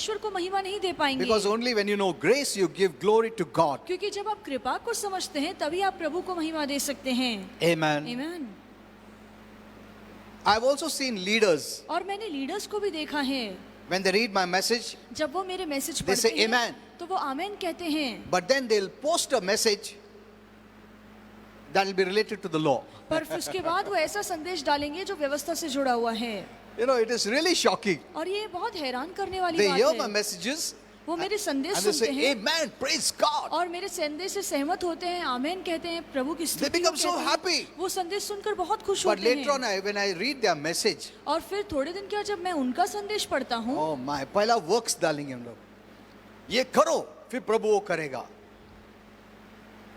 परमेश्वर को महिमा नहीं दे पाएंगे। Because only when you know grace, you give glory to God. क्योंकि जब आप कृपा को समझते हैं तभी आप प्रभु को महिमा दे सकते हैं। Amen. आमीन। I've also seen leaders, और मैंने लीडर्स को भी देखा है, when they read my message, जब वो मेरे मैसेज they पढ़ते say हैं amen. तो वो आमीन कहते हैं, But then they'll post a message that will be related to the law. पर फिर उसके बाद वो ऐसा संदेश डालेंगे जो व्यवस्था से जुड़ा हुआ है। You know, it is really shocking. और ये बहुत हैरान करने वाली They बात hear my है। messages वो मेरे संदेश and they सुनते say, हैं amen, praise God. और मेरे संदेश से सहमत होते हैं, आमीन कहते हैं, प्रभु की They स्तुति become so कहते हैं। happy. वो संदेश सुनकर बहुत खुश But होते later on, हैं। when I read their message, और फिर थोड़े दिन क्या जब मैं उनका संदेश पढ़ता हूँ, oh my, पहला works डालेंगे हम लोग, ये करो फिर प्रभु वो करेगा,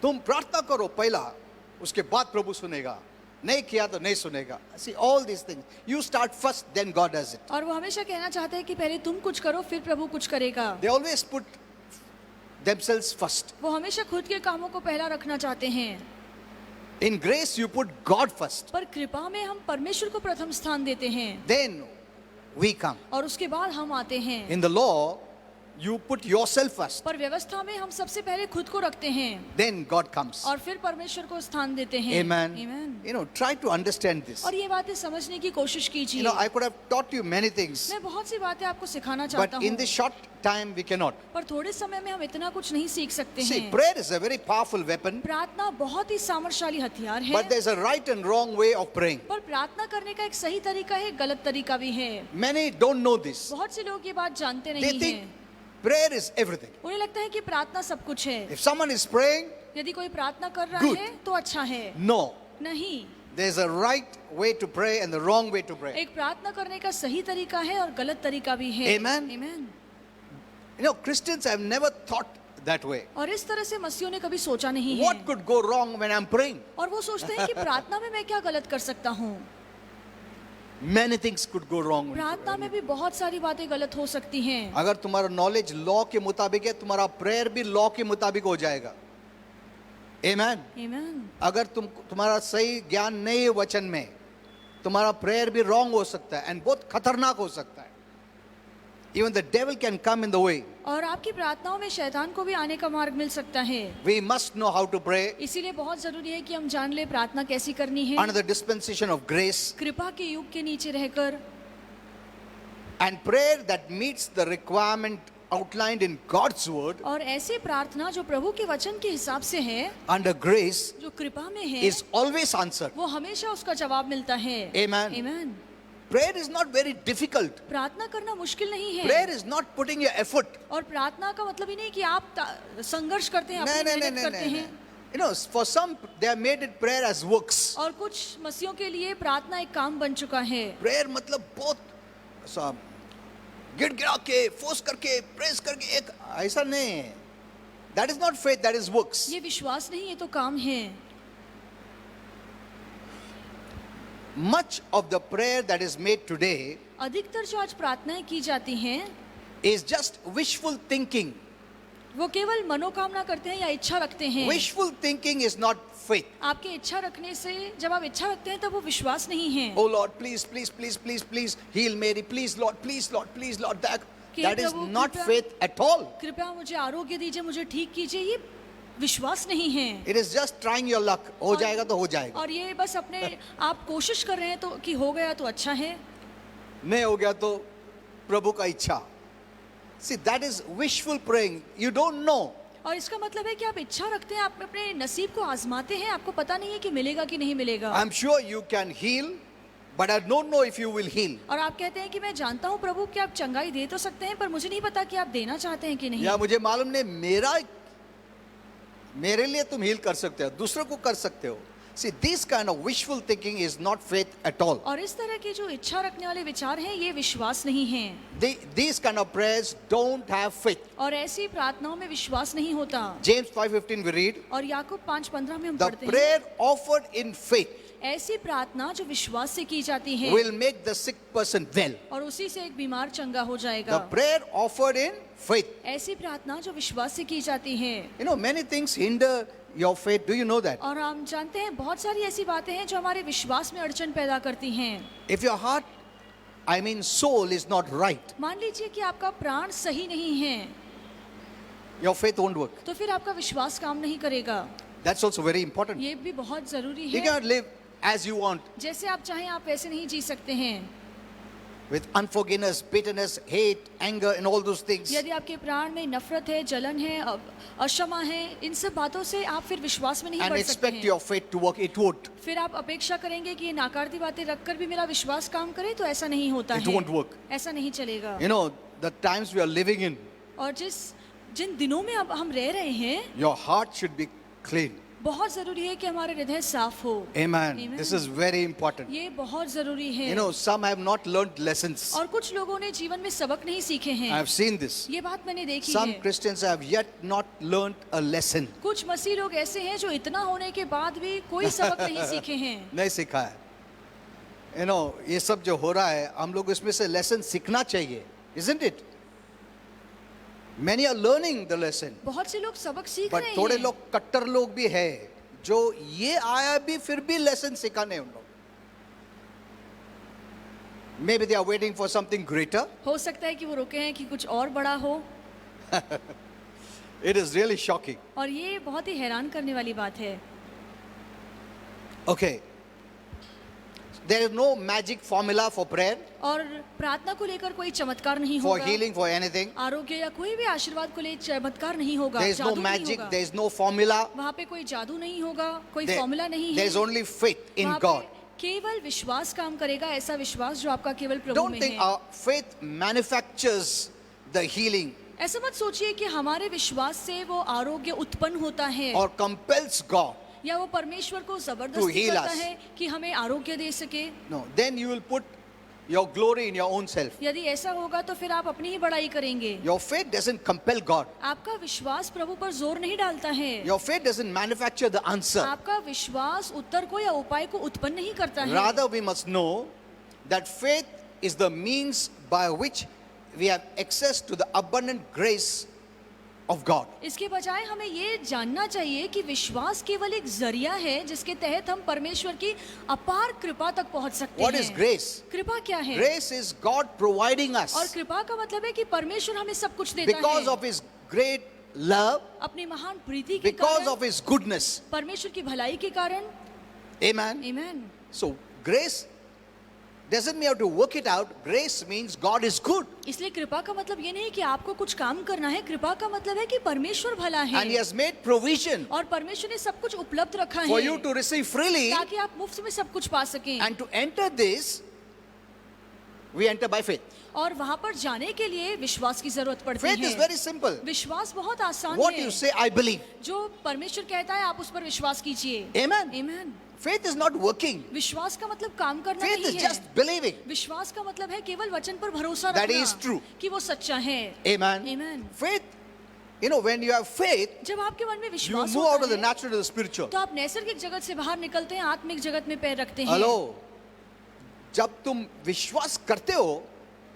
तुम प्रार्थना करो पहला, उसके बाद प्रभु सुनेगा, नहीं किया तो नहीं सुनेगा. See, all these things, you start first, then God does it. और वो हमेशा कहना चाहते हैं कि पहले तुम कुछ करो फिर प्रभु कुछ करेगा। They always put themselves first. वो हमेशा खुद के कामों को पहला रखना चाहते हैं। In grace, you put God first. पर कृपा में हम परमेश्वर को प्रथम स्थान देते हैं Then we come. और उसके बाद हम आते हैं। In the law, you put yourself first. पर व्यवस्था में हम सबसे पहले खुद को रखते हैं Then God comes. और फिर परमेश्वर को स्थान देते हैं। Amen. Amen. You know, try to understand this. और ये बातें समझने की कोशिश You कीजिए। know, I could have taught you many things, मैं बहुत सी बातें आपको सिखाना but चाहता in हूँ, this short time we cannot. पर थोड़े समय में हम इतना कुछ नहीं सीख सकते See, हैं। prayer is a very powerful weapon, प्रार्थना बहुत ही सामर्थ्यशाली हथियार है, but there's a right and wrong way of praying. पर प्रार्थना करने का एक सही तरीका है, गलत तरीका भी है। Many don't know this. बहुत से लोग ये बात जानते They नहीं think हैं। prayer is everything. उन्हें लगता है कि प्रार्थना सब कुछ है। If someone is praying, यदि कोई प्रार्थना कर रहा Good. है तो अच्छा है। no. नहीं, There's a right way to pray and the wrong way to pray. एक प्रार्थना करने का सही तरीका है और गलत तरीका भी है। Amen. Amen. You know, Christians have never thought that way. और इस तरह से मसीहों ने कभी सोचा नहीं है। What could go wrong when I'm praying? और वो सोचते हैं कि प्रार्थना में मैं क्या गलत कर सकता हूँ। Many things could go wrong. प्रार्थना में भी बहुत सारी बातें गलत हो सकती हैं। अगर तुम्हारा नॉलेज लॉ के मुताबिक है, तुम्हारा प्रेयर भी लॉ के मुताबिक हो जाएगा. Amen. Amen. अगर तुम्हारा सही ज्ञान नहीं है वचन में, तुम्हारा प्रेयर भी रॉन्ग हो सकता है and बहुत खतरनाक हो सकता है. Even the devil can come in the way. और आपकी प्रार्थनाओं में शैतान को भी आने का मार्ग मिल सकता है। We must know how to pray इसीलिए बहुत जरूरी है कि हम जान ले प्रार्थना कैसी करनी है। under the dispensation of grace, कृपा के युग के नीचे रहकर, and prayer that meets the requirement outlined in God's word और ऐसी प्रार्थना जो प्रभु के वचन के हिसाब से है, under grace जो कृपा में है, is always answered. वो हमेशा उसका जवाब मिलता है। Amen. Amen. Prayer is not very difficult. प्रार्थना करना मुश्किल नहीं है। Prayer is not putting your effort. और प्रार्थना का मतलब ही नहीं कि आप संघर्ष करते हैं, No, अपनी no, no, मेहनत no, करते no, हैं। no. You know, for some, they have made it prayer as works. और कुछ मसीहों के लिए प्रार्थना एक काम बन चुका है। Prayer मतलब बहुत ऐसा गिड़गिड़ा के, फोर्स करके, प्रेस करके, एक ऐसा नहीं है. That is not faith, that is works. ये विश्वास नहीं, ये तो काम है। Much of the prayer that is made today अधिकतर जो आज प्रार्थनाएं की जाती हैं, is just wishful thinking. वो केवल मनोकामना करते हैं या इच्छा रखते हैं। Wishful thinking is not faith. आपके इच्छा रखने से, जब आप इच्छा रखते हैं तब वो विश्वास नहीं है। Oh Lord, please, please, please, please, please heal Mary. Please, Lord, please, Lord, please, Lord. That is Prabhu, not कृपया- faith at all. कृपया मुझे आरोग्य दीजिए, मुझे ठीक कीजिए, ये विश्वास नहीं है। It is just trying your luck. हो जाएगा तो हो जाएगा. और ये बस अपने आप कोशिश कर रहे हैं तो कि हो गया तो अच्छा है, नहीं हो गया तो प्रभु का इच्छा. See, that is wishful praying. You don't know. और इसका मतलब है कि आप इच्छा रखते हैं, आप अपने नसीब को आजमाते हैं, आपको पता नहीं है कि मिलेगा कि नहीं मिलेगा। I'm sure you can heal, but I don't know if you will heal. और आप कहते हैं कि मैं जानता हूँ प्रभु कि आप चंगाई दे तो सकते हैं, पर मुझे नहीं पता कि आप देना चाहते हैं कि नहीं। या मुझे मालूम नहीं, मेरे लिए तुम हील कर सकते हो, दूसरों को कर सकते हो. See, this kind of wishful thinking is not faith at all. और इस तरह के जो इच्छा रखने वाले विचार हैं, ये विश्वास नहीं है। These kind of prayers don't have faith. और ऐसी प्रार्थनाओं में विश्वास नहीं होता। James 5:15 we read, और याकूब 5:15 में हम the पढ़ते हैं, prayer offered in faith ऐसी प्रार्थना जो विश्वास से की जाती है will make the sick person well. और उसी से एक बीमार चंगा हो The जाएगा। prayer offered in faith. ऐसी प्रार्थना जो विश्वास से की जाती है। You know, many things hinder your faith. Do you know that? और हम जानते हैं बहुत सारी ऐसी बातें हैं जो हमारे विश्वास में अड़चन पैदा करती हैं। If your heart I mean soul is not right, मान लीजिए कि आपका प्राण सही नहीं है, your faith won't work. तो फिर आपका विश्वास काम नहीं करेगा। That's also very important. ये भी बहुत जरूरी You है। cannot live as you want जैसे आप चाहें आप वैसे नहीं जी सकते हैं। with unforgiveness, bitterness, hate, anger, and all those things. यदि आपके प्राण में नफरत है, जलन है, अक्षमा है, इन सब बातों से आप फिर विश्वास में नहीं And बढ़ सकते expect हैं। your faith to work, it won't. फिर आप अपेक्षा करेंगे कि ये नाकारती बातें रखकर भी मेरा विश्वास काम करे, तो ऐसा नहीं होता It है। won't work. ऐसा नहीं चलेगा। You know, the times we are living in, और जिन दिनों में अब हम रह रहे हैं, your heart should be clean. बहुत जरूरी है कि हमारे हृदय साफ हो। Amen. Amen. This is very important. ये बहुत जरूरी है। You know, some have not learned lessons. और कुछ लोगों ने जीवन में सबक नहीं सीखे I हैं। have seen this. ये बात मैंने देखी Some है। Christians have yet not learned a lesson. कुछ मसीह लोग ऐसे हैं जो इतना होने के बाद भी कोई सबक नहीं सीखे हैं। नहीं सीखा है। You know, ये सब जो हो रहा है, हम लोग इसमें से lesson सीखना चाहिए, isn't it? Many are learning the lesson, बहुत से लोग सबक सीख but रहे थोड़े हैं। लोग कट्टर लोग भी है जो ये आया भी फिर भी lesson सिखाने उन लोग। Maybe they are waiting for something greater. हो सकता है कि वो रुके हैं कि कुछ और बड़ा हो। It is really shocking. और ये बहुत ही हैरान करने वाली बात है। Okay. There is no magic formula for prayer, और प्रार्थना को लेकर कोई चमत्कार नहीं for होगा। healing, for anything. आरोग्य या कोई भी आशीर्वाद को ले चमत्कार नहीं होगा। There is no जादू नहीं magic, होगा। there is no formula. वहाँ पे कोई जादू नहीं होगा, कोई There फॉर्मूला नहीं there है। is only faith in वहाँ God. पे केवल विश्वास काम करेगा, ऐसा विश्वास जो आपका केवल प्रभु Don't में think है। our faith manufactures the healing ऐसा मत सोचिए कि हमारे विश्वास से वो आरोग्य उत्पन्न होता है, or compels God. या वो परमेश्वर को To जबरदस्ती heal करता us. है कि हमें आरोग्य दे सके। No, then you will put your glory in your own self. यदि ऐसा होगा तो फिर आप अपनी ही बड़ाई करेंगे। Your faith doesn't compel God. आपका विश्वास प्रभु पर जोर नहीं डालता है। Your faith doesn't manufacture the answer. आपका विश्वास उत्तर को या उपाय को उत्पन्न नहीं करता है। Rather, we must know that faith is the means by which we have access to the abundant grace of God. इसके बजाय हमें ये जानना चाहिए कि विश्वास केवल एक जरिया है जिसके तहत हम परमेश्वर की अपार कृपा तक पहुंच सकते What हैं। is grace? कृपा क्या है? Grace is God providing और us कृपा का मतलब है कि परमेश्वर हमें सब कुछ देता because है। of His great love, अपनी महान प्रीति के because कारण, of His goodness. परमेश्वर की भलाई के कारण। Amen. आमीन। So, grace doesn't mean you have to work it out. Grace means God is good इसलिए कृपा का मतलब ये नहीं कि आपको कुछ काम करना है। कृपा का मतलब है कि परमेश्वर भला है and He has made provision और परमेश्वर ने सब कुछ उपलब्ध रखा for है you to receive freely, ताकि आप मुफ्त में सब कुछ पा सकें। and to enter this, we enter by faith. और वहाँ पर जाने के लिए विश्वास की जरूरत पड़ती Faith is है। very simple. विश्वास बहुत आसान What है। you say, I believe. जो परमेश्वर कहता है आप उस पर विश्वास कीजिए। Amen. आमीन। Faith is not working. विश्वास का मतलब काम करना Faith नहीं is है। just believing. विश्वास का मतलब है केवल वचन पर भरोसा That रखना is true. कि वो सच्चा है। Amen. Amen. Faith, you know, when you have faith, जब आपके मन में you विश्वास move out होता of the है natural to the spiritual. तो आप नैसर्गिक जगत से बाहर निकलते हैं, आत्मिक जगत में पैर रखते हैं। हेलो, जब तुम विश्वास करते हो,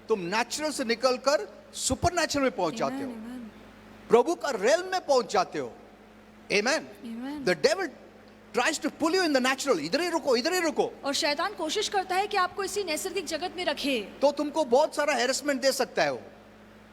तुम नेचुरल से निकलकर सुपर नेचुरल में पहुंच जाते हो, Amen. प्रभु का रेल में पहुंच जाते हो। Amen. Amen. The devil tries to pull you in the natural. इधर ही रुको, इधर ही रुको, और शैतान कोशिश करता है कि आपको इसी नैसर्गिक जगत में रखे। तो तुमको बहुत सारा हैरेसमेंट दे सकता है वो।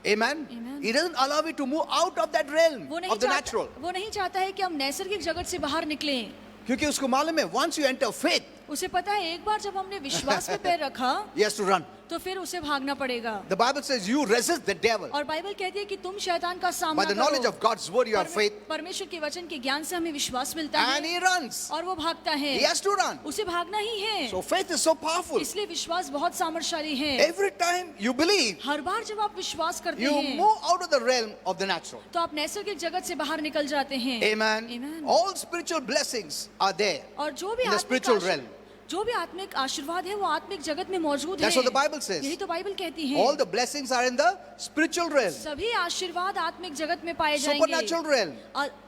Amen. Amen. He doesn't allow you to move out of that realm वो नहीं of the natural. वो नहीं चाहता है कि हम नैसर्गिक जगत से बाहर निकलें। क्योंकि उसको मालूम है, once you enter faith, उसे पता है एक बार जब हमने विश्वास में पैर रखा he has to run. तो फिर उसे भागना पड़ेगा। The Bible says you resist the devil. और बाइबल कहती है कि तुम शैतान का By सामना the knowledge करो। of God's word, you have faith, परमेश्वर के वचन के ज्ञान से हमें विश्वास मिलता and है he runs. और वो भागता है। He has to run. उसे भागना ही है। So faith is so powerful. इसलिए विश्वास बहुत सामर्थ्यशाली है। Every time you believe, हर बार जब आप विश्वास करते you हैं move out of the realm of the natural. तो आप नैसर्गिक जगत से बाहर निकल जाते हैं। Amen. Amen. All spiritual blessings are there और जो भी in the spiritual realm. जो भी आत्मिक आशीर्वाद है वो आत्मिक जगत में मौजूद है। That's what the Bible says. यही तो बाइबल कहती है। All the blessings are in the spiritual realm, सभी आशीर्वाद आत्मिक जगत में पाए जाएंगे। supernatural realm.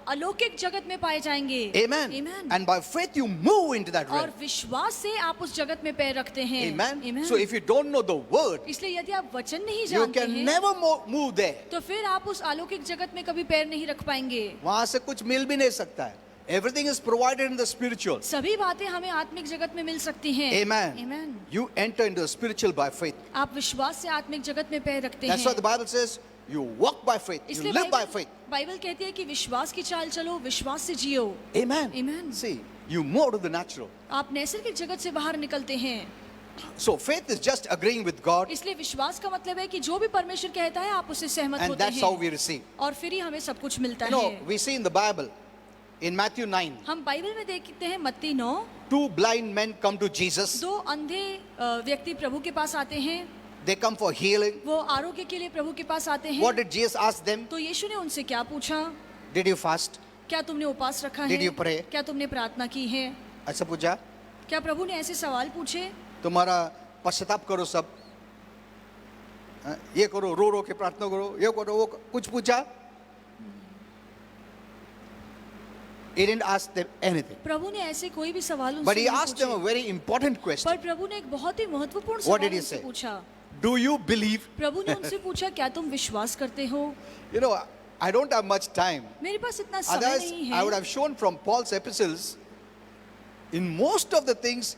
अलौकिक जगत में पाए जाएंगे। Amen. Amen. And by faith you move into that और realm. विश्वास से आप उस जगत में पैर रखते हैं। Amen. Amen. So if you don't know the word, इसलिए यदि आप वचन नहीं you जानते can हैं never move there. तो फिर आप उस अलौकिक जगत में कभी पैर नहीं रख पाएंगे। वहां से कुछ मिल भी नहीं सकता है। Everything is provided in the spiritual. सभी बातें हमें आत्मिक जगत में मिल सकती हैं। Amen. Amen. You enter into the spiritual by faith. आप विश्वास से आत्मिक जगत में पैर रखते That's हैं। why the Bible says you walk by faith. You इसलिए live by faith. बाइबल कहती है कि विश्वास की चाल चलो, विश्वास से जियो। Amen. Amen. See, you move to the natural. आप नैसर्गिक जगत से बाहर निकलते हैं। So faith is just agreeing with God, इसलिए विश्वास का मतलब है कि जो भी परमेश्वर कहता है आप उससे सहमत and होते that's how हैं we receive. और फिर ही हमें सब कुछ मिलता You know, है। we see in the Bible, in Matthew 9, हम बाइबल में देखते हैं मत्ती 9, 2 blind men come to Jesus. दो अंधे व्यक्ति प्रभु के पास आते हैं। They come for healing. वो आरोग्य के लिए प्रभु के पास आते हैं। What did Jesus ask them? तो यीशु ने उनसे क्या पूछा? Did you fast? क्या तुमने उपवास रखा है? Did you pray? क्या तुमने प्रार्थना की है? ऐसा पूछा? क्या प्रभु ने ऐसे सवाल पूछे? तुम्हारा पश्चाताप करो सब, ये करो, रो रो के प्रार्थना करो, ये करो, वो कुछ पूछा? He didn't ask them anything. प्रभु ने ऐसे कोई भी सवाल उनसे But he नहीं asked them a पूछे। very important question. पर प्रभु ने एक बहुत ही महत्वपूर्ण What सवाल did he उनसे say? पूछा। Do you believe? प्रभु ने उनसे पूछा क्या तुम विश्वास करते हो? You know, I don't have much time. मेरे पास इतना समय Otherwise, नहीं I would है। have shown from Paul's epistles, in most of the things,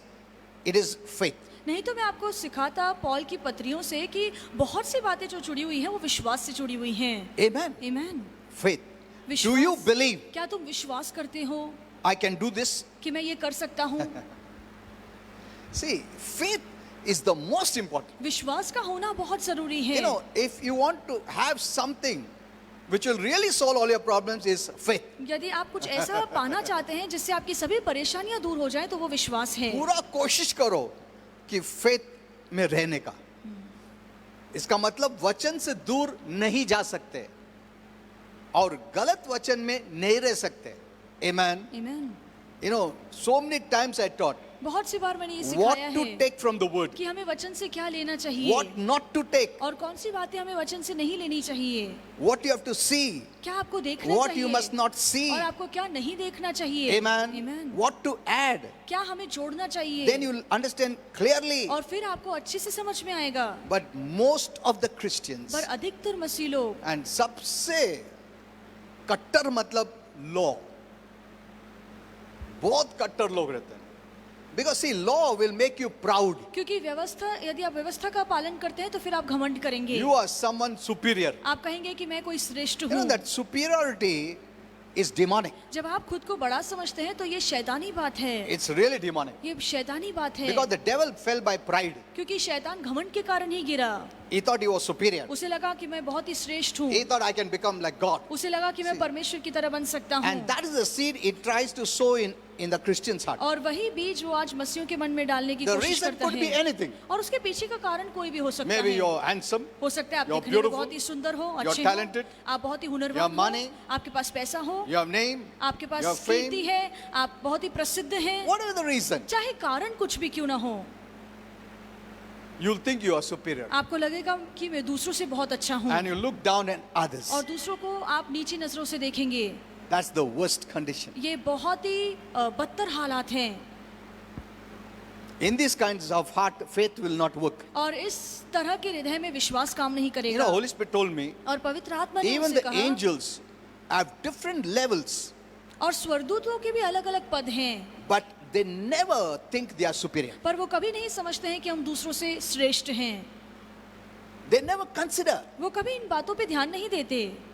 it is faith. नहीं तो मैं आपको सिखाता पॉल की पत्रियों से कि बहुत सी बातें जो जुड़ी हुई हैं वो विश्वास से जुड़ी हुई हैं। Amen. आमीन। Faith. Do विश्वास। you believe क्या तुम विश्वास करते हो I can do this? कि मैं ये कर सकता हूँ? See, faith is the most important. विश्वास का होना बहुत जरूरी है। You know, if you want to have something which will really solve all your problems, is faith. यदि आप कुछ ऐसा पाना चाहते हैं जिससे आपकी सभी परेशानियां दूर हो जाएं तो वो विश्वास है। पूरा कोशिश करो कि faith में रहने का। इसका मतलब वचन से दूर नहीं जा सकते और गलत वचन में नहीं रह सकते। Amen. आमीन। You know, so many times I taught बहुत सी बार मैंने ये what सिखाया to है take from the word, कि हमें वचन से क्या लेना चाहिए what not to take, और कौन सी बातें हमें वचन से नहीं लेनी चाहिए। what you have to see, क्या आपको देखना what चाहिए you must not see. और आपको क्या नहीं देखना चाहिए। Amen. आमीन। What to add. क्या हमें जोड़ना चाहिए। Then you'll understand clearly. और फिर आपको अच्छे से समझ में आएगा। But most of the Christians, पर अधिकतर मसीह लोग and सबसे कट्टर मतलब law, बहुत कट्टर लोग रहते हैं। Because see, law will make you proud. क्योंकि व्यवस्था यदि आप व्यवस्था का पालन करते हैं तो फिर आप घमंड करेंगे। You are someone superior. आप कहेंगे कि मैं कोई श्रेष्ठ You know हूँ। that superiority is demonic. जब आप खुद को बड़ा समझते हैं तो ये शैतानी बात है। It's really demonic. ये शैतानी बात है। Because the devil fell by pride. क्योंकि शैतान घमंड के कारण ही गिरा। He thought he was superior. उसे लगा कि मैं बहुत ही श्रेष्ठ हूँ। He thought I can become like God. उसे लगा कि मैं See. परमेश्वर की तरह बन सकता हूँ। And that is the seed it tries to sow in the Christian's heart. और वही बीज वो आज मसीहों के मन में डालने की The कोशिश reason करता could be है। anything. और उसके पीछे का कारण कोई भी हो सकता Maybe है। you're handsome, हो सकता है आप you're दिखने में beautiful, बहुत ही सुंदर हो, you're अच्छे talented, हो, आप बहुत ही you हुनरमंद have हो, money, आपके पास पैसा हो, you have name, आपके you have पास fame. कीर्ति है, आप बहुत ही प्रसिद्ध हैं। Whatever the reason, चाहे कारण कुछ भी क्यों ना हो, you'll think you are superior. आपको लगेगा कि मैं दूसरों से बहुत अच्छा हूँ And you look down at others. और दूसरों को आप नीची नजरों से देखेंगे। That's the worst condition. ये बहुत ही बदतर हालात हैं। In these kinds of heart, faith will not work. और इस तरह के हृदय में विश्वास काम नहीं You करेगा। know, Holy Spirit told me, और पवित्र आत्मा ने even मुझसे the कहा angels have different levels, और स्वर्गदूतों के भी अलग अलग पद हैं, but they never think they are superior. पर वो कभी नहीं समझते हैं कि हम दूसरों से श्रेष्ठ हैं। They never consider. वो कभी इन बातों पे ध्यान नहीं देते।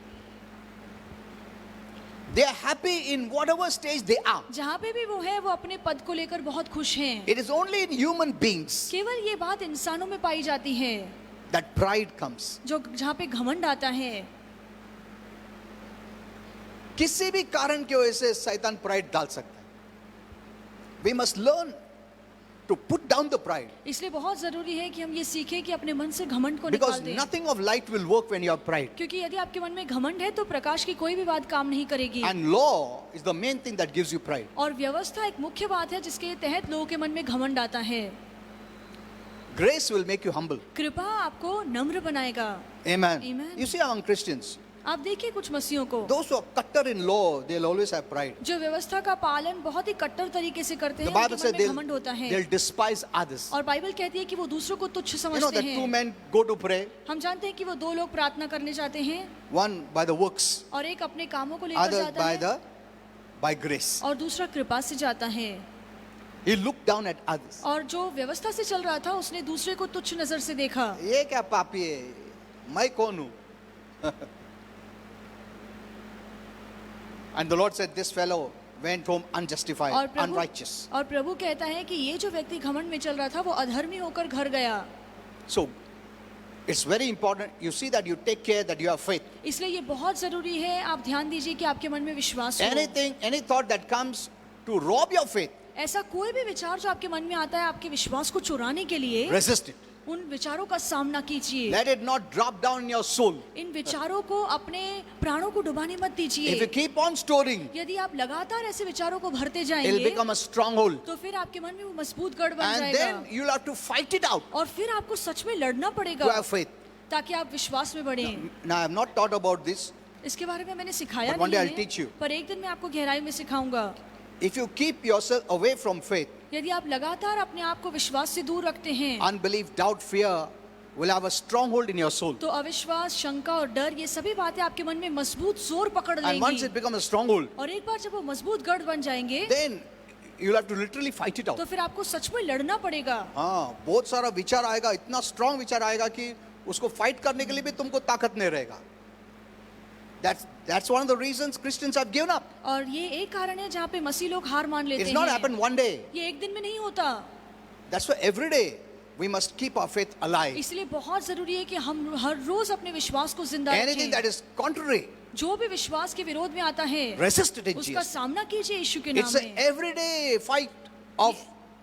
They are happy in whatever stage they are. जहाँ पे भी वो है वो अपने पद को लेकर बहुत खुश हैं। It is only in human beings केवल ये बात इंसानों में पाई जाती है that pride comes. जो जहाँ पे घमंड आता है। किसी भी कारण की वजह से शैतान प्राइड डाल सकता है। We must learn to put down the pride, इसलिए बहुत जरूरी है कि हम ये सीखें कि अपने मन से घमंड को because निकाल दें। nothing of light will work when you have pride. क्योंकि यदि आपके मन में घमंड है तो प्रकाश की कोई भी बात काम नहीं करेगी। And law is the main thing that gives you pride. और व्यवस्था एक मुख्य बात है जिसके तहत लोगों के मन में घमंड आता है। Grace will make you humble. कृपा आपको नम्र बनाएगा। Amen. Amen. You see among Christians, आप देखिए कुछ मसीहों को those who are cutter in law, they'll always have pride. जो व्यवस्था का पालन बहुत ही कट्टर तरीके से करते The हैं, Bible उनके says मन में घमंड होता है। they'll despise others. और बाइबल कहती है कि वो दूसरों को तुच्छ You know समझते that two हैं। men go to pray, हम जानते हैं कि वो दो लोग प्रार्थना करने जाते हैं one by the works, और एक अपने कामों को लेकर other जाता by है the by grace. और दूसरा कृपा से जाता है। He looked down at others. और जो व्यवस्था से चल रहा था उसने दूसरे को तुच्छ नजर से देखा। ये क्या पापी है, मैं कौन हूं? And the Lord said, this fellow went home unjustified, और प्रभु unrighteous. और प्रभु कहता है कि ये जो व्यक्ति घमंड में चल रहा था वो अधर्मी होकर घर गया। So it's very important you see that you take care that you have faith. इसलिए ये बहुत जरूरी है, आप ध्यान दीजिए कि आपके मन में विश्वास हो। Any thought that comes to rob your faith, ऐसा कोई भी विचार जो आपके मन में आता है आपके विश्वास को चुराने के लिए, resist it. उन विचारों का सामना कीजिए। Let it not drop down in your soul. इन विचारों को अपने प्राणों को डुबाने मत If you दीजिए। keep on storing, यदि आप लगातार ऐसे विचारों को भरते it'll जाएंगे become a stronghold. तो फिर आपके मन में वो मजबूत गढ़ बन And जाएगा then you'll have to fight it out और फिर आपको सच में लड़ना to पड़ेगा have faith. ताकि आप विश्वास में बढ़ें। Now I have not taught about this. इसके बारे में मैंने सिखाया But one day नहीं I'll teach है, you. पर एक दिन मैं आपको गहराई में सिखाऊंगा। If you keep yourself away from faith, यदि आप लगातार अपने आप को विश्वास से दूर रखते हैं unbelief, doubt, fear will have a stronghold in your soul. तो अविश्वास, शंका और डर ये सभी बातें आपके मन में मजबूत जोर पकड़ And once लेंगी। it becomes a stronghold, और एक बार जब वो मजबूत गढ़ बन जाएंगे then you'll have to literally fight it out. तो फिर आपको सच में लड़ना पड़ेगा। हाँ, बहुत सारा विचार आएगा, इतना स्ट्रांग विचार आएगा कि उसको फाइट करने के लिए भी तुमको ताकत नहीं रहेगा. That's one of the reasons Christians have given up. और ये एक कारण है जहाँ पे मसीह लोग हार मान लेते It's not हैं। happened one day. ये एक दिन में नहीं होता। That's why every day we must keep our faith alive. इसलिए बहुत जरूरी है कि हम हर रोज अपने विश्वास को जिंदा Anything that रखें। is contrary, जो भी विश्वास के विरोध में आता है resist it in उसका Jesus. सामना कीजिए यीशु के नाम It's an में। everyday fight of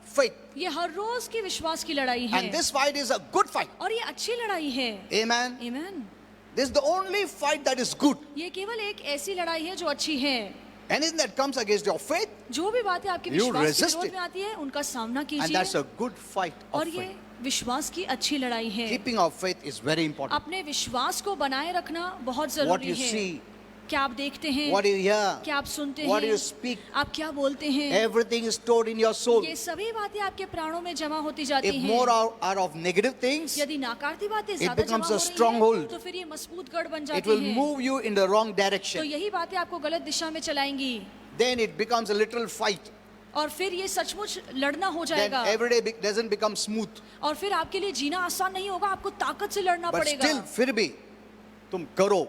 faith. ये हर रोज की विश्वास की लड़ाई है And this fight is a good fight. और ये अच्छी लड़ाई है। Amen. आमीन। This is the only fight that is good. ये केवल एक ऐसी लड़ाई है जो अच्छी है। Anything that comes against your faith, जो भी बातें आपके You विश्वास के resist विरोध it. में आती है उनका सामना and that's कीजिए a good fight of और ये faith. विश्वास की अच्छी लड़ाई है। Keeping our faith is very important. अपने विश्वास को बनाए रखना बहुत What जरूरी you है। see, क्या आप देखते हैं, what you hear, क्या आप सुनते what हैं, you speak, आप क्या बोलते हैं, everything is stored in your soul. ये सभी बातें आपके प्राणों में जमा होती जाती If हैं। more are of negative things, यदि नकारती बातें ज्यादा जमा becomes हो a रही हैं, stronghold. तो फिर ये मजबूत गढ़ बन it जाती will हैं। move you in the wrong तो direction. यही बातें आपको गलत दिशा में चलाएंगी Then it becomes a literal fight. और फिर ये सचमुच लड़ना हो Then जाएगा every day doesn't become smooth. और फिर आपके लिए जीना आसान नहीं होगा, आपको ताकत से लड़ना But पड़ेगा। still, फिर भी तुम करो.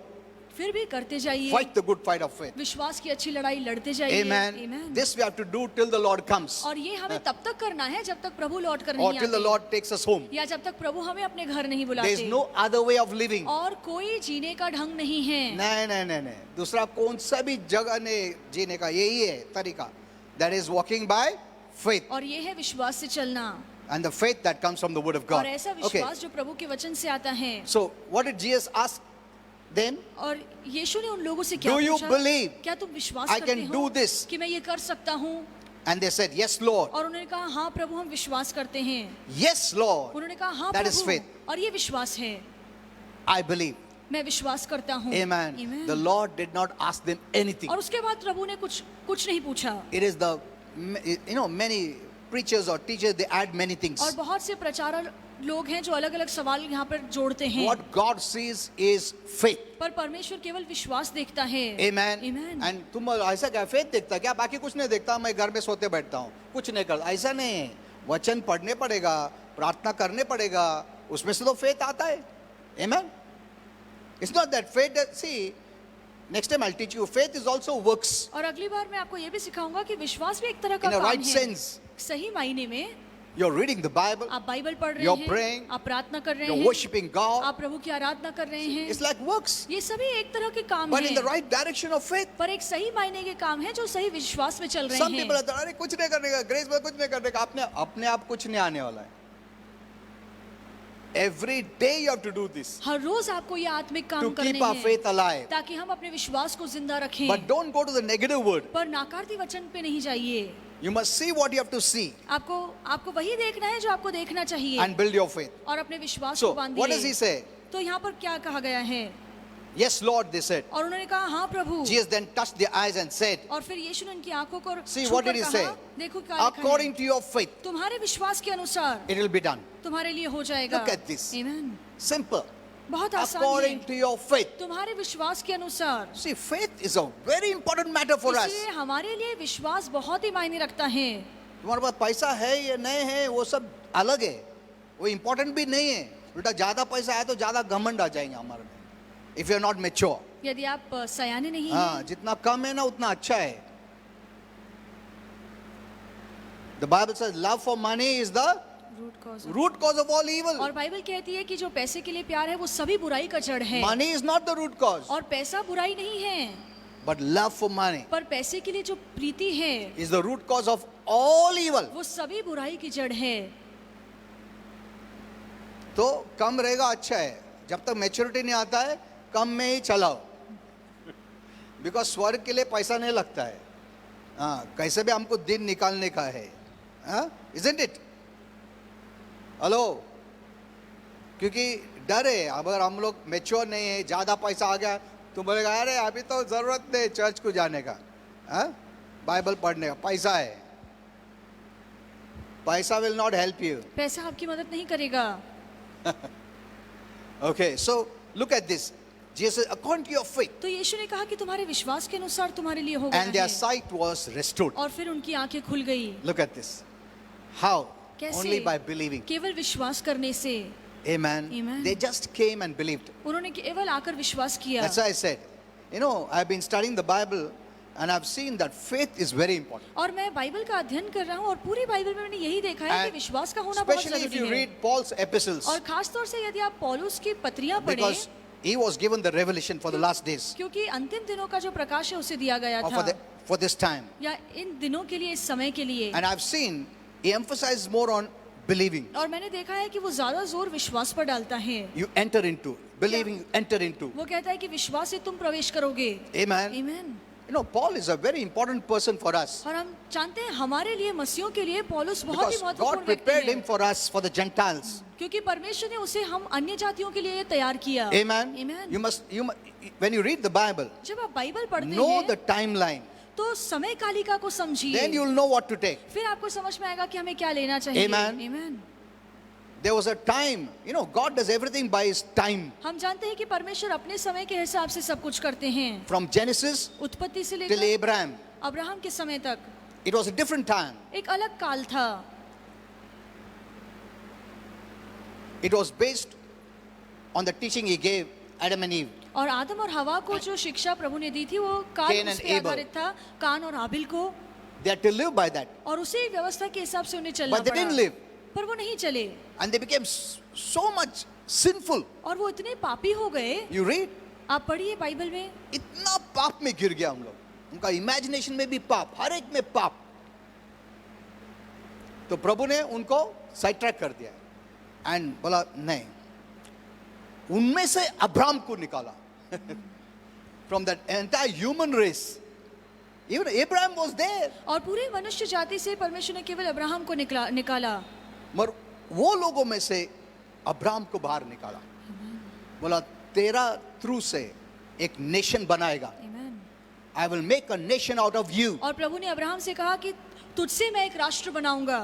फिर भी करते जाइए, Fight the good fight of faith. विश्वास की अच्छी लड़ाई लड़ते जाइए। Amen. Amen. This we have to do till the Lord comes. और ये हमें तब तक करना है जब तक प्रभु लौट कर Or नहीं till the आते Lord takes us home. या जब तक प्रभु हमें अपने घर नहीं There is बुलाते। no other way of living. और कोई जीने का ढंग नहीं है। नहीं दूसरा कौन सा भी जगह ने जीने का यही है तरीका. That is walking by faith. और ये है विश्वास से चलना And the faith that comes from the word of और God. ऐसा Okay. विश्वास जो प्रभु के वचन से आता है। So what did Jesus ask them? और यीशु ने उन लोगों से क्या Do you पूछा? believe क्या तुम विश्वास I करते can हो do this? कि मैं ये कर सकता हूँ? And they said, yes, Lord. और उन्होंने कहा हाँ प्रभु हम विश्वास करते हैं। Yes, Lord. उन्होंने कहा हाँ That is प्रभु faith. और ये विश्वास है, I believe. मैं विश्वास करता हूँ। Amen. Amen. The Lord did not ask them anything. और उसके बाद प्रभु ने कुछ नहीं पूछा। It is many preachers or teachers, they add many things. और बहुत से प्रचारक लोग हैं जो अलग अलग सवाल यहाँ पर जोड़ते हैं। What God sees is faith. पर परमेश्वर केवल विश्वास देखता है। Amen. Amen. And तुम ऐसा क्या faith देखता क्या? बाकी कुछ नहीं देखता, मैं घर में सोते बैठता हूँ, कुछ नहीं करता. ऐसा नहीं है. वचन पढ़ने पड़ेगा, प्रार्थना करने पड़ेगा, उसमें से तो faith आता है. Amen. It's not that faith. See, next time I'll teach you. Faith is also works. और अगली बार मैं आपको ये भी सिखाऊंगा कि विश्वास भी एक तरह का In a काम right है। sense. सही मायने में You're reading the Bible. आप बाइबल पढ़ रहे You're हैं, praying. आप प्रार्थना कर रहे You're हैं, worshiping God. आप प्रभु की आराधना कर रहे हैं। It's like works. ये सभी एक तरह के काम But in the हैं, right direction of faith. पर एक सही मायने के काम है जो सही विश्वास में चल रहे Some people हैं। are अरे कुछ नहीं करने का, ग्रेस में कुछ नहीं करने का, अपने आप कुछ नहीं आने वाला है. Every day you have to do this हर रोज आपको ये आत्मिक काम to करने keep our हैं faith alive. ताकि हम अपने विश्वास को जिंदा रखें। But don't go to the negative word. पर नाकारती वचन पे नहीं जाइए। You must see what you have to see आपको वही देखना है जो आपको देखना चाहिए and build your faith. और अपने विश्वास So, को बांधिए। what does he say? तो यहाँ पर क्या कहा गया है? Yes, Lord, they said. और उन्होंने कहा हाँ प्रभु। Jesus then touched their eyes and said, और फिर यीशु ने उनकी आंखों को see, छूकर what did he कहा, say? देखो क्या लिखा है, According to your faith, तुम्हारे विश्वास के अनुसार it will be done. तुम्हारे लिए हो जाएगा। Look at this. Amen. Simple. बहुत आसान according है, to your faith. तुम्हारे विश्वास के अनुसार। See, faith is a very important matter for us. इसलिए हमारे लिए विश्वास बहुत ही मायने रखता है। तुम्हारे पास पैसा है या नहीं है वो सब अलग है, वो इम्पोर्टेंट भी नहीं है। उल्टा ज्यादा पैसा है तो ज्यादा घमंड आ जाएंगे हमारे में, if you are not mature. यदि आप सयाने नहीं हाँ, हैं, जितना कम है ना उतना अच्छा है। The Bible says love for money is the root cause of all evil. और बाइबल कहती है कि जो पैसे के लिए प्यार है वो सभी बुराई का जड़ है। Money is not the root cause, और पैसा बुराई नहीं है, but love for money पर पैसे के लिए जो प्रीति है is the root cause of all evil. वो सभी बुराई की जड़ है। तो कम रहेगा अच्छा है, जब तक मैच्योरिटी नहीं आता है कम में ही चलाओ, बिकॉज स्वर्ग के लिए पैसा नहीं लगता है। हाँ, कैसे भी हमको दिन निकालने का है, इजंट इट? हेलो, क्योंकि डर है अगर हम लोग मैच्योर नहीं है, ज्यादा पैसा आ गया तो बोलेगा अरे अभी तो जरूरत नहीं चर्च को जाने का, बाइबल पढ़ने का, पैसा है। पैसा विल नॉट हेल्प यू। पैसा आपकी मदद नहीं करेगा। Okay, so look at this. Jesus, according to your faith, तो यीशु ने कहा कि तुम्हारे विश्वास के अनुसार तुम्हारे लिए हो गया and their है। sight was restored. और फिर उनकी आंखें खुल गई। Look at this. How? कैसे? Only by believing. केवल विश्वास करने से। Amen. Amen. They just came and believed. उन्होंने केवल आकर विश्वास किया। That's why I said, you know, I've been studying the Bible and I've seen that faith is very important. और मैं बाइबल का अध्ययन कर रहा हूँ और पूरी बाइबल में मैंने यही देखा है कि And विश्वास का होना बहुत especially if जरूरी you है। read Paul's epistles, और खास तौर से यदि आप पौलुस की पत्रियां पढ़ें, because he was given the revelation for the last days, क्योंकि अंतिम दिनों का जो प्रकाश है उसे दिया गया or था, for this time. या इन दिनों के लिए, इस समय के लिए। And I've seen he emphasizes more on believing. और मैंने देखा है कि वो ज्यादा जोर विश्वास पर डालता है। You enter into, believing you enter into. वो कहता है कि विश्वास से तुम प्रवेश करोगे। Amen. आमीन। You know, Paul is a very important person for us और हम जानते हैं हमारे लिए, मसीहों के लिए पौलुस बहुत ही because महत्वपूर्ण God व्यक्ति prepared है, him for us for the Gentiles. क्योंकि परमेश्वर ने उसे हम अन्य जातियों के लिए तैयार किया। Amen. आमीन। When you read the Bible, जब आप बाइबल पढ़ते know हैं the timeline. तो समय कालिका को समझिए, Then you'll know what to take. फिर आपको समझ में आएगा कि हमें क्या लेना चाहिए। Amen. आमीन। There was a time, you know, God does everything by His time. हम जानते हैं कि परमेश्वर अपने समय के हिसाब से सब कुछ करते हैं। From Genesis उत्पत्ति से till लेकर Abraham, अब्राहम के समय तक it was a different time. एक अलग काल था। It was based on the teaching He gave Adam and Eve. और आदम और हवा को जो शिक्षा प्रभु ने दी थी वो काल Cain उस and पे Abel. आधारित था, कान और आबिल को, They had to live by that. और उसी व्यवस्था के हिसाब से उन्हें चलना But they didn't पड़ा। live. पर वो नहीं चले And they became so much sinful. और वो इतने पापी हो गए। You read, आप पढ़िए बाइबल में, इतना पाप में गिर गया हम लोग, उनका इमेजिनेशन में भी पाप, हर एक में पाप। तो प्रभु ने उनको साइड ट्रैक कर दिया एंड बोला नहीं, उनमें से अब्राहम को निकाला। From that entire human race, even Abraham was there. और पूरी मनुष्य जाति से परमेश्वर ने केवल अब्राहम को निकाला। मगर वो लोगों में से अब्राहम को बाहर निकाला, बोला तेरा थ्रू से एक नेशन बनाएगा। आमीन। I will make a nation out of you और प्रभु ने अब्राहम से कहा कि तुझसे मैं एक राष्ट्र बनाऊंगा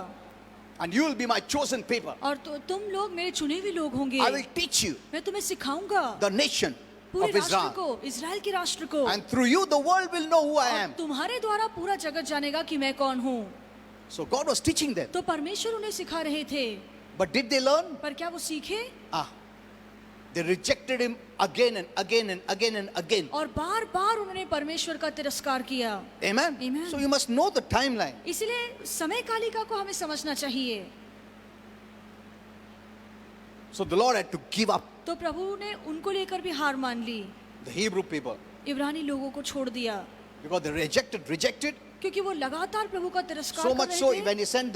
and you will be my chosen people. और तुम लोग मेरे चुने हुए लोग होंगे। आई विल टीच यू मैं तुम्हें सिखाऊंगा द नेशन पूरे ऑफ राष्ट्र इज़राइल, को, इजराइल के राष्ट्र को। And through you the world will know who I और एम। तुम्हारे द्वारा पूरा जगत जानेगा कि मैं कौन हूँ। सो गॉड वाज टीचिंग देम, तो परमेश्वर उन्हें सिखा रहे थे, बट डिड दे लर्न? पर क्या वो सीखे? They rejected him again and again and again and again. और बार बार उन्होंने परमेश्वर का तिरस्कार किया। Amen. Amen. So you must know the timeline. इसलिए समय कालिका को हमें समझना चाहिए। So the Lord had to give up तो प्रभु ने उनको लेकर भी हार मान ली, the Hebrew people इब्रानी लोगों को छोड़ दिया, because they rejected क्योंकि वो लगातार प्रभु का तिरस्कार so कर much रहे so थे। when he sent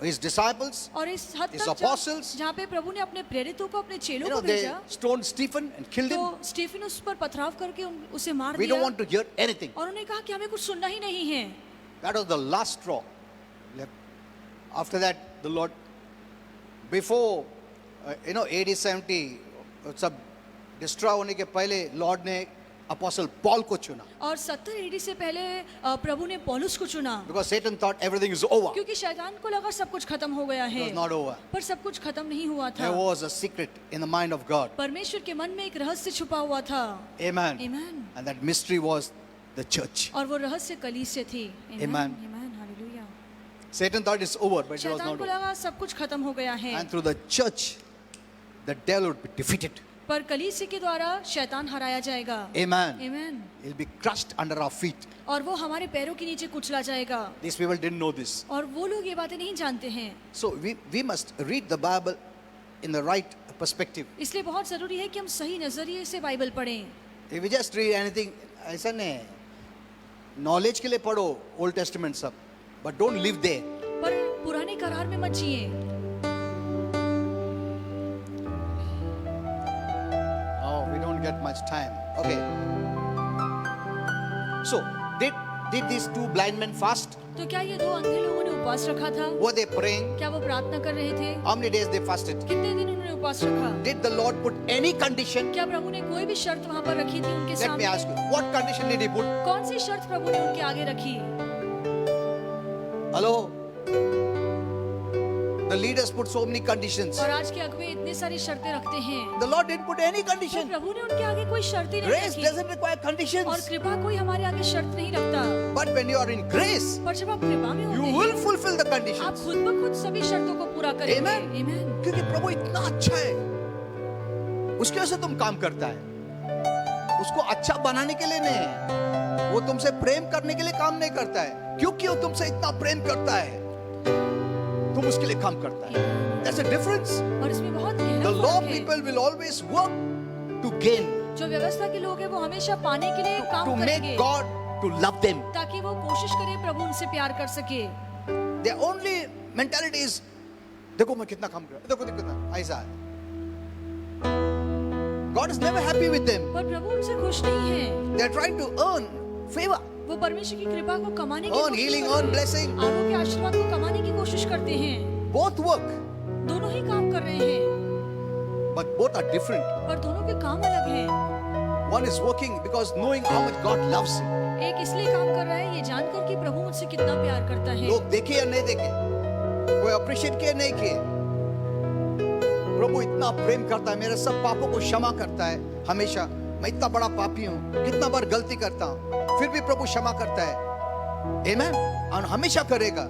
his disciples, और इस हद his तक apostles, जहाँ पे प्रभु ने अपने प्रेरितों को, अपने चेलों you know, को they भेजा, stoned Stephen and killed तो him. स्टीफन उस पर पथराव करके उसे मार We don't दिया। want to hear anything. और उन्होंने कहा कि हमें कुछ सुनना ही नहीं है। That was the last straw. After that, the Lord, before AD 70 सब डिस्ट्रॉय होने के पहले लॉर्ड ने Apostle Paul को चुना. और 70 एडी से पहले प्रभु ने पौलुस को चुना, Because Satan thought everything is over. क्योंकि शैतान को लगा सब कुछ खत्म हो गया It है, was not over. पर सब कुछ खत्म नहीं हुआ था. There was a secret in the mind of God. परमेश्वर के मन में एक रहस्य छुपा हुआ था. Amen. Amen. And that mystery was the church. और वो रहस्य कलीसिया थी. Amen. Amen. Hallelujah. Satan thought it's over, but it was शैतान not को over. लगा सब कुछ खत्म हो गया है, And through the church, the devil would be defeated. पर कलीसिया के द्वारा शैतान हराया जाएगा. Amen. Amen. He'll be crushed under our feet. और वो हमारे पैरों के नीचे कुचला जाएगा. These people didn't know this. और वो लोग ये बातें नहीं जानते हैं. So we must read the Bible in the right perspective. इसलिए बहुत जरूरी है कि हम सही नजरिए से बाइबल पढ़ें. If we just read anything, ऐसा नहीं. Knowledge के लिए पढ़ो Old Testament सब, but don't live there. पर पुराने करार में मत जिए. Oh, we don't get much time. Okay. So, did these two blind men fast? तो क्या ये दो अंधे लोगों ने उपवास रखा था? Were they praying? क्या वो प्रार्थना कर रहे थे? How many days they fasted? कितने दिन उन्होंने उपवास रखा? Did the Lord put any condition? क्या प्रभु ने कोई भी शर्त वहाँ पर रखी थी उनके Let me सामने? ask you, what condition did he put? कौन सी शर्त प्रभु ने उनके आगे रखी? Hello? The leaders put so many conditions. और आज के अगुवे इतनी सारी शर्तें रखते हैं. The Lord didn't put any तो condition. प्रभु ने उनके आगे कोई शर्त ही नहीं Grace रखी. doesn't require और conditions. कृपा कोई हमारे आगे शर्त नहीं रखता. But when you are in grace, पर जब आप कृपा में you होते will हैं, fulfill the आप conditions. खुद ब खुद सभी शर्तों को पूरा करेंगे. Amen. Amen. क्योंकि प्रभु इतना अच्छा है, उसके वजह से तुम काम करता है. उसको अच्छा बनाने के लिए नहीं है, वो तुमसे प्रेम करने के लिए काम नहीं करता है. क्योंकि वो तुमसे इतना प्रेम करता है, तुम उसके लिए काम करता है. That's a difference. और इसमें बहुत The गहरा law फर्क है. people will always work to gain, जो व्यवस्था के लोग हैं वो हमेशा पाने के लिए to काम make करेंगे, God to love them. ताकि वो कोशिश करे प्रभु उनसे प्यार कर सके. Their only mentality is, देखो मैं कितना काम कर रहा हूं, देखो कितना ऐसा है. God is never happy with them. पर प्रभु उनसे खुश नहीं है. They are trying to earn favor, वो परमेश्वर की कृपा को कमाने की earn कोशिश healing, करते earn हैं. blessing. आरोग्य आशीर्वाद को कमाने की कोशिश करते हैं. Both work, दोनों ही काम कर रहे हैं, but both are different. पर दोनों के काम अलग हैं. One is working because knowing how much God loves him. एक इसलिए काम कर रहा है ये जानकर कि प्रभु मुझसे कितना प्यार करता है. लोग देखे या नहीं देखे, कोई अप्रिशिएट किए नहीं किए, प्रभु इतना प्रेम करता है, मेरे सब पापों को क्षमा करता है. हमेशा मैं इतना बड़ा पापी हूँ, कितना बार गलती करता हूँ, फिर भी प्रभु क्षमा करता है. Amen. और हमेशा करेगा.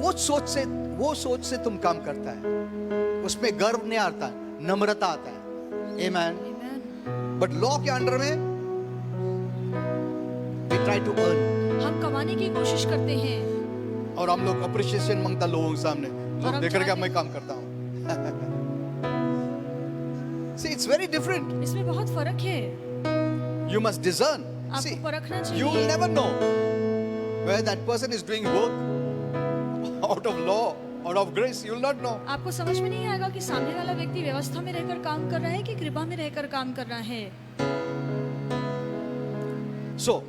वो सोच से तुम काम करता है, उसमें गर्व नहीं आता, नम्रता आता है. Amen. Amen. बट लॉ के अंडर में we try to earn. हम कमाने की कोशिश करते हैं. और हम लोग अप्रिशिएशन मांगता लोगों के सामने, लोग हम देख रहे चाहते मैं काम करता हूँ. See, it's very different. इसमें बहुत फर्क है. You must discern. See, आपको परखना you will चाहिए. never know whether that person is doing work out of law, out of grace. You will not know. आपको समझ में नहीं आएगा कि सामने वाला व्यक्ति व्यवस्था में रहकर काम कर रहा है कि कृपा में रहकर काम कर रहा है. So,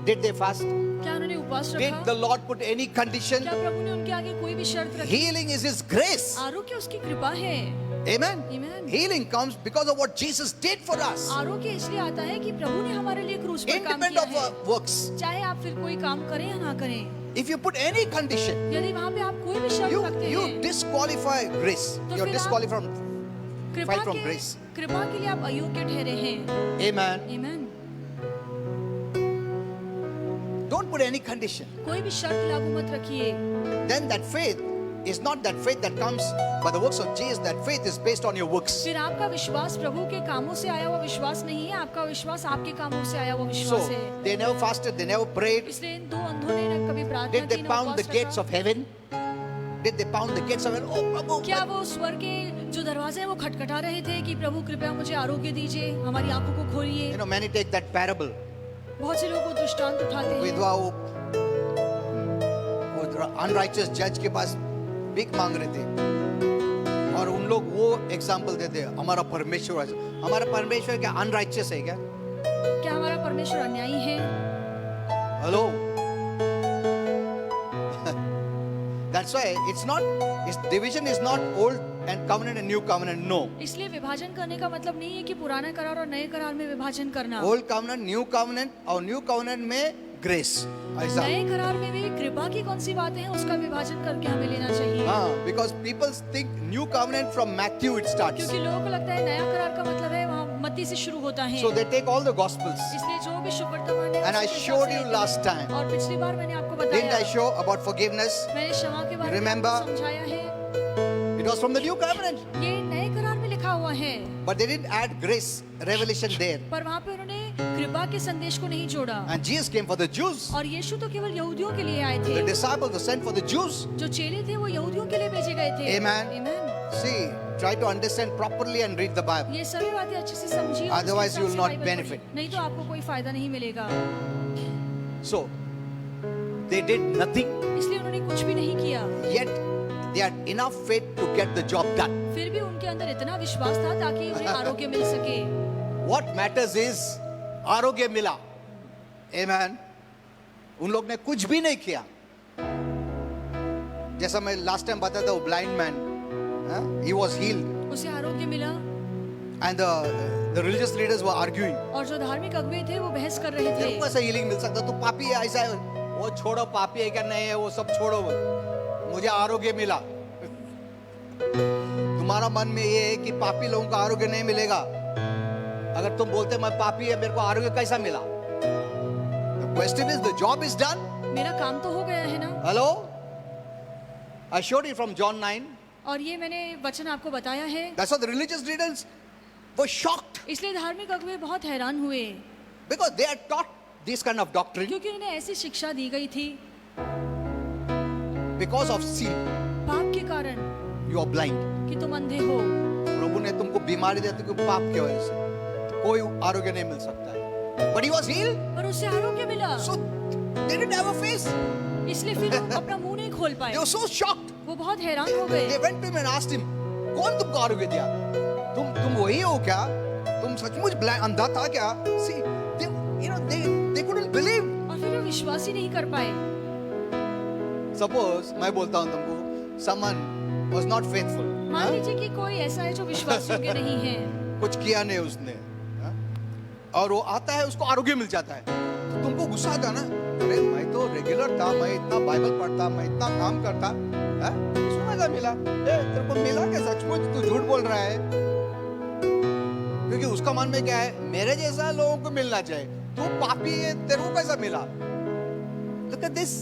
did they fast? क्या उन्होंने उपवास Did रखा? the Lord put any condition? क्या प्रभु ने उनके आगे कोई भी शर्त रखी? Healing is His grace. आरोग्य उसकी कृपा है. Amen. Amen. Healing comes because of what Jesus did for us, आरोग्य इसलिए आता है कि प्रभु ने हमारे लिए क्रूस पर काम independent किया of है. our works. चाहे आप फिर कोई काम करें या ना करें, If you put any condition, यदि वहाँ पे आप कोई भी शर्त रखते you हैं, disqualify grace. तो You're फिर आप- disqualified from. कृपा fight from के grace. कृपा के लिए आप अयोग्य ठहरे हैं. Amen. Amen. Don't put any condition. कोई भी शर्त लागू मत रखिए. Then that faith is not that faith that comes by the works of Jesus. That faith is based on your works. फिर आपका विश्वास प्रभु के कामों से आया हुआ विश्वास नहीं है, आपका विश्वास आपके कामों से आया हुआ So विश्वास है. they never fasted, they never prayed. इसलिए इन दो अंधों ने न कभी प्रार्थना Did की they न pound the उपवास gates रखा. of heaven? Did they pound the gates of heaven? Oh, Prabhu. क्या वो स्वर के जो दरवाजे हैं वो खटखटा रहे थे कि प्रभु कृपया मुझे आरोग्य दीजिए, हमारी आंखों को खोलिए. You know, many take that parable. बहुत से लोग वो दृष्टांत उठाते हैं. विधवा वो अनराइचियस जज के पास भीख मांग रहे थे और उन लोग वो एग्जाम्पल देते हैं, हमारा परमेश्वर क्या अनराइचियस है क्या? क्या हमारा परमेश्वर अन्यायी है? Hello. That's why its division is not Old and covenant and new covenant. No. इसलिए विभाजन करने का मतलब नहीं है कि पुराना करार और नए करार में विभाजन करना। Old covenant, new covenant और new covenant में grace. ऐसा। नए करार में भी कृपा की कौन सी बातें हैं उसका विभाजन करके हमें लेना चाहिए। हाँ, because people think new covenant from Matthew it starts. क्योंकि लोगों को लगता है नया करार का मतलब है वहाँ मत्ती से शुरू होता है। So they take all the gospels. इसलिए जो भी शुभ वर्तमान है And I उसके हिसाब showed से you लेते last हैं। time. और पिछली बार मैंने आपको Didn't I बताया, show about forgiveness? मैंने क्षमा के बारे में Remember? आपको समझाया है। It was from the new covenant. ये नए करार में लिखा हुआ है, But they didn't add grace, revelation there. पर वहाँ पे उन्होंने कृपा के संदेश को नहीं जोड़ा। And Jesus came for the Jews. और यीशु तो केवल यहूदियों के लिए आए The थे। disciples were sent for the Jews. जो चेले थे वो यहूदियों के लिए भेजे गए थे। Amen. Amen। See, try to understand properly and read the Bible. ये सभी बातें अच्छे से समझिए। और उसके Otherwise you हिसाब will से not बाइबल benefit. पढ़िए। नहीं तो आपको कोई फायदा नहीं मिलेगा। So, they did nothing. इसलिए उन्होंने कुछ भी नहीं किया, Yet, they had enough faith to get the job done. फिर भी उनके अंदर इतना विश्वास था ताकि उन्हें आरोग्य मिल सके। What matters is आरोग्य मिला. Amen. उन लोग ने कुछ भी नहीं किया. जैसा मैं लास्ट टाइम बताया था वो blind man, he was healed, उसे आरोग्य मिला and the religious leaders were arguing. और जो धार्मिक अगुवे थे वो बहस कर रहे तेरे थे। को कैसे हीलिंग मिल सकता? तू पापी है, ऐसा है। वो छोड़ो, पापी है क्या नहीं है वो सब छोड़ो, मुझे आरोग्य मिला। तुम्हारा मन में ये है कि पापी लोगों को आरोग्य नहीं मिलेगा। अगर तुम बोलते मैं पापी है, मेरे को आरोग्य कैसा मिला? The question is, the job is done. मेरा काम तो हो गया है ना। Hello? I showed you from John 9. और ये मैंने वचन आपको बताया है। That's why the religious leaders were shocked इसलिए धार्मिक अगुवे बहुत हैरान हुए, because they had taught this kind of doctrine क्योंकि उन्हें ऐसी शिक्षा दी गई थी। because of sin. पाप के कारण You are blind. कि तुम अंधे हो। प्रभु ने तुमको बीमारी दी तो पाप की वजह से कोई आरोग्य नहीं मिल सकता है। But he was healed. पर उससे आरोग्य मिला, So they didn't have a face. इसलिए फिर वो अपना मुंह नहीं खोल पाए। They were so shocked. वो बहुत हैरान हो गए। They went to him and asked him, कौन तुमको आरोग्य दिया? तुम वही हो क्या? तुम सचमुच अंधा था क्या? See, they couldn't believe. और फिर वो विश्वास ही नहीं कर पाए। Suppose मैं बोलता हूँ तुमको, someone was not faithful. मान लीजिए कि कोई ऐसा है जो विश्वास योग्य नहीं है, कुछ किया नहीं उसने, और वो आता है उसको आरोग्य मिल जाता है, तो तुमको गुस्सा आता है ना? अरे मैं तो रेगुलर था, मैं इतना बाइबल पढ़ता, मैं इतना काम करता, इसको कैसा मिला? तेरे को मिला क्या? सचमुच तू झूठ बोल रहा है। क्योंकि उसका मन में क्या है? मेरे जैसा लोगों को मिलना चाहिए, तू पापी है, तेरे को कैसा मिला? Look at this.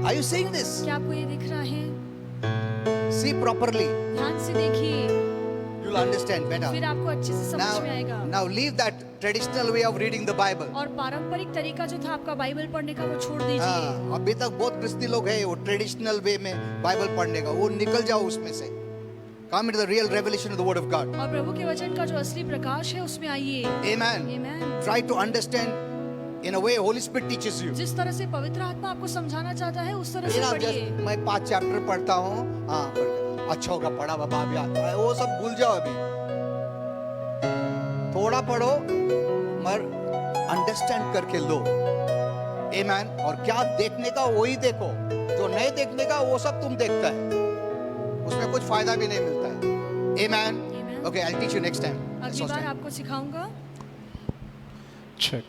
Are you seeing this? क्या आपको ये दिख रहा है? See properly. ध्यान से देखिए, You'll understand better. फिर आपको अच्छे से समझ में आएगा। Now leave that traditional way of reading the Bible. और पारंपरिक तरीका जो था आपका बाइबल पढ़ने का वो छोड़ दीजिए। हाँ, अभी तक बहुत क्रिस्ती लोग हैं वो ट्रेडिशनल वे में बाइबल पढ़ने का, वो निकल जाओ उसमें से। Come into the real revelation of the word of God. और प्रभु के वचन का जो असली प्रकाश है उसमें आइए। Amen. Amen। Try to understand in a way Holy Spirit teaches you. जिस तरह से पवित्र आत्मा आपको समझाना चाहता है उस तरह से You know, पढ़िए। just मैं 5 चैप्टर पढ़ता हूँ, हाँ अच्छा होगा पढ़ा बाबा, अभी आता है वो सब भूल जाओ। अभी थोड़ा पढ़ो मगर अंडरस्टैंड करके लो। Amen। और क्या देखने का वही देखो, जो नहीं देखने का वो सब तुम देखता है, उसमें कुछ फायदा भी नहीं मिलता है। Amen। Amen। Okay, I'll teach you next time. अगली बार आपको सिखाऊंगा। Check.